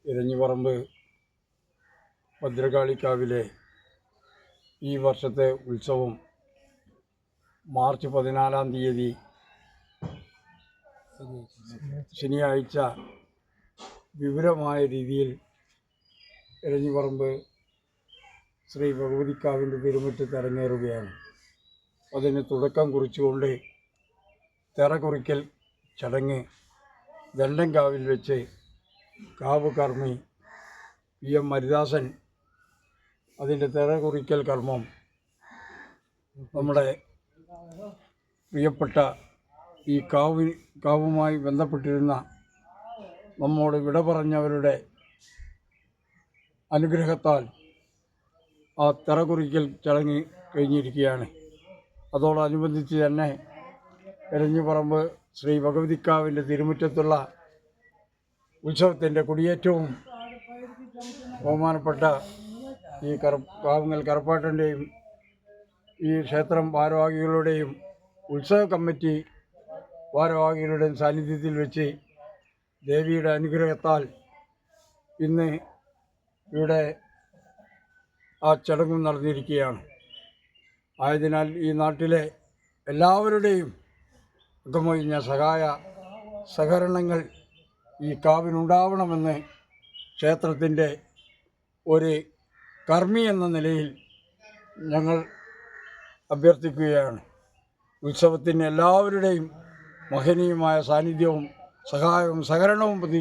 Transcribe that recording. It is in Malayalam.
ഇരഞ്ഞിപ്പറമ്പ് ഭദ്രകാളിക്കാവിലെ ഈ വർഷത്തെ ഉത്സവം മാർച്ച് 14-ാം തീയതി ശനിയാഴ്ച വിപുലമായ രീതിയിൽ ഇരഞ്ഞിപ്പറമ്പ് ശ്രീ ഭഗവതിക്കാവിൻ്റെ തിരുമുറ്റത്ത് അരങ്ങേറുകയാണ്. അതിന് തുടക്കം കുറിച്ചുകൊണ്ട് തിറകുറിക്കൽ ചടങ്ങ് ദണ്ഡൻകാവിൽ വെച്ച് കാവ് കർമ്മി PM മരിദാസൻ അതിൻ്റെ തിറകുറിക്കൽ കർമ്മം നമ്മുടെ പ്രിയപ്പെട്ട ഈ കാവുമായി ബന്ധപ്പെട്ടിരുന്ന നമ്മോട് വിട പറഞ്ഞവരുടെ അനുഗ്രഹത്താൽ ആ തിറകുറിക്കൽ ചടങ്ങ് കഴിഞ്ഞിരിക്കുകയാണ്. അതോടനുബന്ധിച്ച് തന്നെ ഇരഞ്ഞിപ്പറമ്പ് ശ്രീ ഭഗവതിക്കാവിൻ്റെ തിരുമുറ്റത്തുള്ള ഉത്സവത്തിൻ്റെ കൊടിയേറ്റവും ബഹുമാനപ്പെട്ട ഈ കാവുങ്ങൽ കറുപ്പാട്ടൻ്റെയും ഈ ക്ഷേത്രം ഭാരവാഹികളുടെയും ഉത്സവ കമ്മിറ്റി ഭാരവാഹികളുടെയും സാന്നിധ്യത്തിൽ വെച്ച് ദേവിയുടെ അനുഗ്രഹത്താൽ ഇന്ന് ഇവിടെ ആ ചടങ്ങ് നടന്നിരിക്കുകയാണ്. ആയതിനാൽ ഈ നാട്ടിലെ എല്ലാവരുടെയും അകമൊഴിഞ്ഞ സഹകരണങ്ങൾ ഈ കാവിനുണ്ടാവണമെന്ന് ക്ഷേത്രത്തിൻ്റെ ഒരു കർമ്മി എന്ന നിലയിൽ ഞങ്ങൾ അഭ്യർത്ഥിക്കുകയാണ്. ഉത്സവത്തിന് എല്ലാവരുടെയും മഹനീയമായ സാന്നിധ്യവും സഹായവും സഹകരണവും